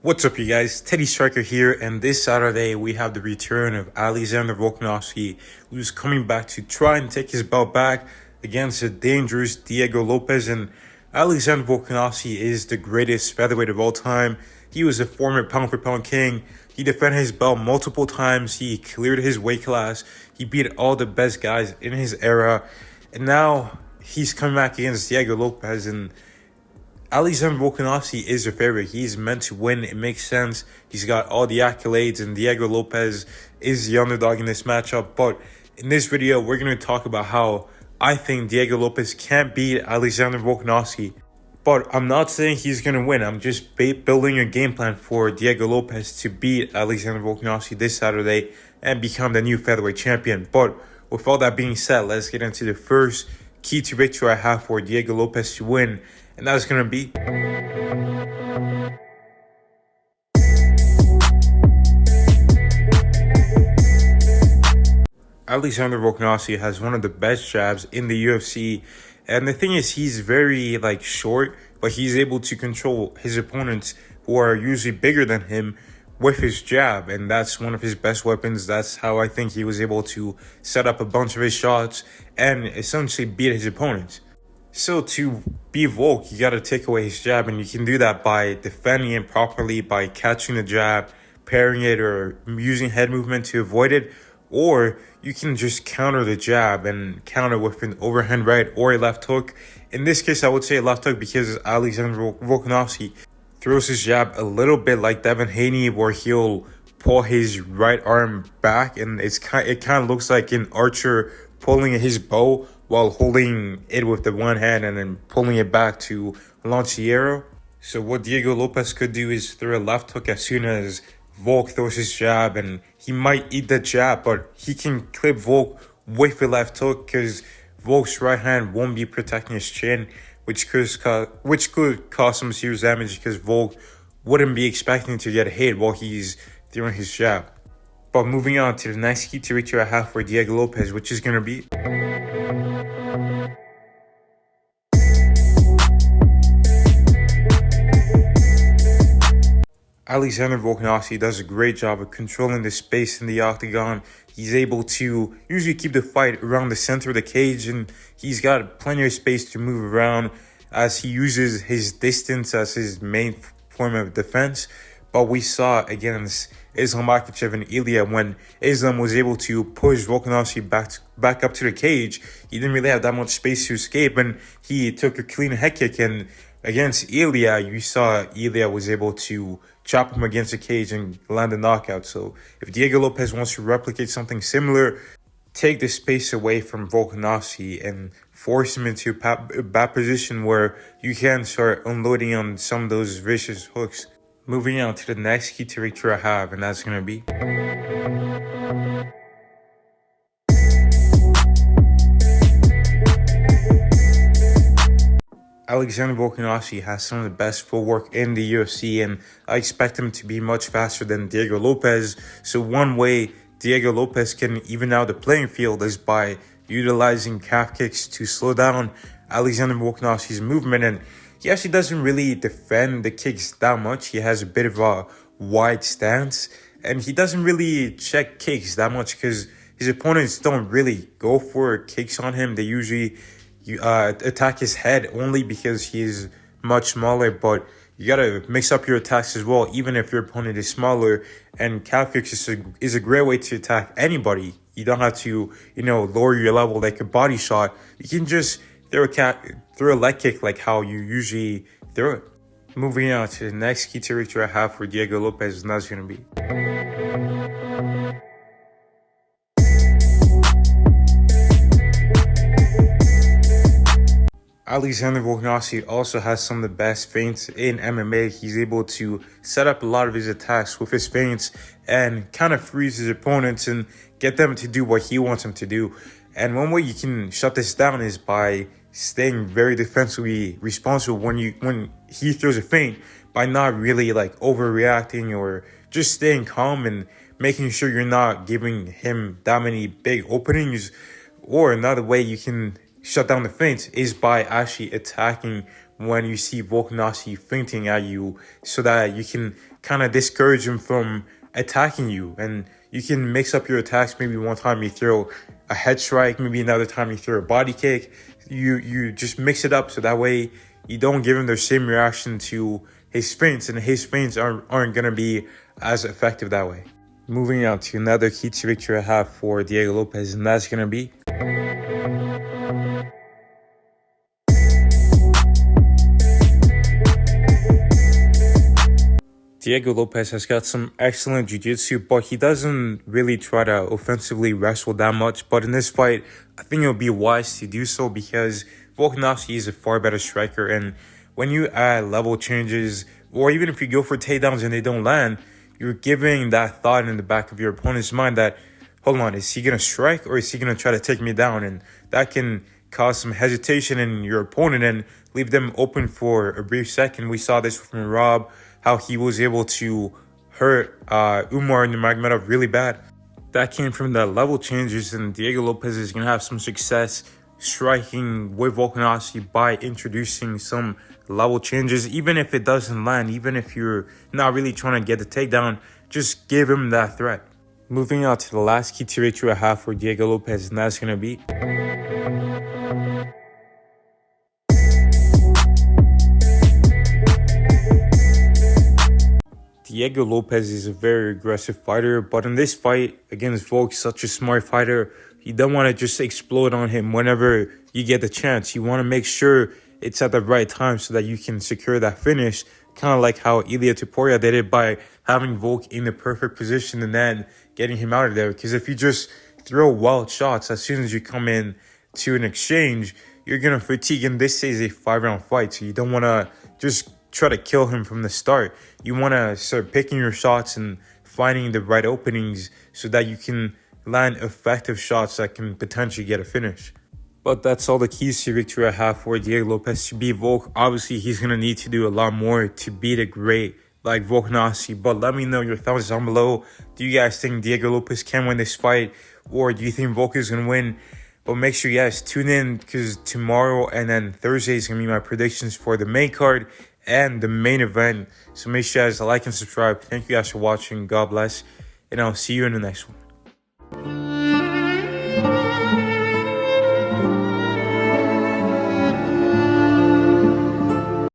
What's up, you guys? Teddy Striker here, and this Saturday we have the return of Alexander Volkanovski, who's coming back to try and take his belt back against a dangerous Diego Lopes. And Alexander Volkanovski is the greatest featherweight of all time. He was a former pound-for-pound king. He defended his belt multiple times. He cleared his weight class. He beat all the best guys in his era, and now he's coming back against Diego Lopes. And Alexander Volkanovski is a favorite. He's meant to win. It makes sense. He's got all the accolades, and Diego Lopes is the underdog in this matchup. But in this video, we're going to talk about how I think Diego Lopes can't beat Alexander Volkanovski. But I'm not saying he's going to win. I'm just building a game plan for Diego Lopes to beat Alexander Volkanovski this Saturday and become the new featherweight champion. But with all that being said, let's get into the first key to victory I have for Diego Lopes to win. And that's going to be Alexander Volkanovski has one of the best jabs in the UFC. And the thing is, he's very short, but he's able to control his opponents who are usually bigger than him with his jab. And that's one of his best weapons. That's how I think he was able to set up a bunch of his shots and essentially beat his opponents. So to be Volk, you got to take away his jab, and you can do that by defending it properly, by catching the jab, parrying it, or using head movement to avoid it. Or you can just counter the jab and counter with an overhand right or a left hook. In this case, I would say a left hook because Alexander Volkanovski throws his jab a little bit like Devin Haney, where he'll pull his right arm back, and it kind of looks like an archer pulling his bow while holding it with the one hand and then pulling it back to launch the arrow. So what Diego Lopes could do is throw a left hook as soon as Volk throws his jab, and he might eat the jab, but he can clip Volk with a left hook because Volk's right hand won't be protecting his chin, which could cause some serious damage because Volk wouldn't be expecting to get hit while he's throwing his jab. But moving on to the next key to victory I have for Diego Lopes, which is going to be Alexander Volkanovski does a great job of controlling the space in the octagon. He's able to usually keep the fight around the center of the cage, and he's got plenty of space to move around as he uses his distance as his main form of defense. But we saw against Islam Makhachev and Ilya, when Islam was able to push Volkanovski back up to the cage, he didn't really have that much space to escape, and he took a clean head kick. And against Ilya, you saw Ilya was able to chop him against the cage and land a knockout. So if Diego Lopes wants to replicate something similar, take the space away from Volkanovski and force him into a bad position where you can start unloading on some of those vicious hooks. Moving on to the next key to victory I have, and that's going to be Alexander Volkanovski has some of the best footwork in the UFC, and I expect him to be much faster than Diego Lopes. So one way Diego Lopes can even out the playing field is by utilizing calf kicks to slow down Alexander Volkanovski's movement. And he actually doesn't really defend the kicks that much. He has a bit of a wide stance, and he doesn't really check kicks that much because his opponents don't really go for kicks on him. They usually attack his head only because he's much smaller. But you gotta mix up your attacks as well, even if your opponent is smaller. And calf kicks is a great way to attack anybody. You don't have to, lower your level like a body shot. You can just throw a leg kick like how you usually throw it. Moving on to the next key to victory I have for Diego Lopes, and that's going to be Alexander Volkanovski also has some of the best feints in MMA. He's able to set up a lot of his attacks with his feints and kind of freeze his opponents and get them to do what he wants them to do. And one way you can shut this down is by staying very defensively responsible when he throws a feint, by not really overreacting or just staying calm and making sure you're not giving him that many big openings. Or another way you can shut down the feints is by actually attacking when you see Volkanovski feinting at you, so that you can kind of discourage him from attacking you. And you can mix up your attacks. Maybe one time you throw a head strike, maybe another time you throw a body kick. You just mix it up so that way you don't give him the same reaction to his feints, and his feints aren't going to be as effective that way. Moving on to another key to victory I have for Diego Lopes, and that's going to be Diego Lopes has got some excellent jiu-jitsu, but he doesn't really try to offensively wrestle that much. But in this fight, I think it would be wise to do so because Volkanovski is a far better striker. And when you add level changes, or even if you go for takedowns and they don't land, you're giving that thought in the back of your opponent's mind that, hold on, is he going to strike or is he going to try to take me down? And that can cause some hesitation in your opponent and leave them open for a brief second. We saw this from Rob, how he was able to hurt Umar Nurmagomedov really bad. That came from the level changes, and Diego Lopes is going to have some success striking with Volkanovski by introducing some level changes. Even if it doesn't land, even if you're not really trying to get the takedown, just give him that threat. Moving on to the last key to victory I have for Diego Lopes, and that's going to be Diego Lopes is a very aggressive fighter, but in this fight against Volk, such a smart fighter, you don't want to just explode on him whenever you get the chance. You want to make sure it's at the right time so that you can secure that finish, kind of like how Ilia Topuria did it by having Volk in the perfect position and then getting him out of there. Because if you just throw wild shots as soon as you come in to an exchange, you're going to fatigue, and this is a 5-round fight, so you don't want to just try to kill him from the start. You want to start picking your shots and finding the right openings so that you can land effective shots that can potentially get a finish. But that's all the keys to victory I have for Diego Lopes to beat Volk. Obviously, he's going to need to do a lot more to beat a great like Volkanovski. But let me know your thoughts down below. Do you guys think Diego Lopes can win this fight? Or do you think Volk is going to win? But make sure you guys tune in, because tomorrow and then Thursday is going to be my predictions for the main card and the main event. So make sure you guys like and subscribe. Thank you guys for watching. God bless. And I'll see you in the next one.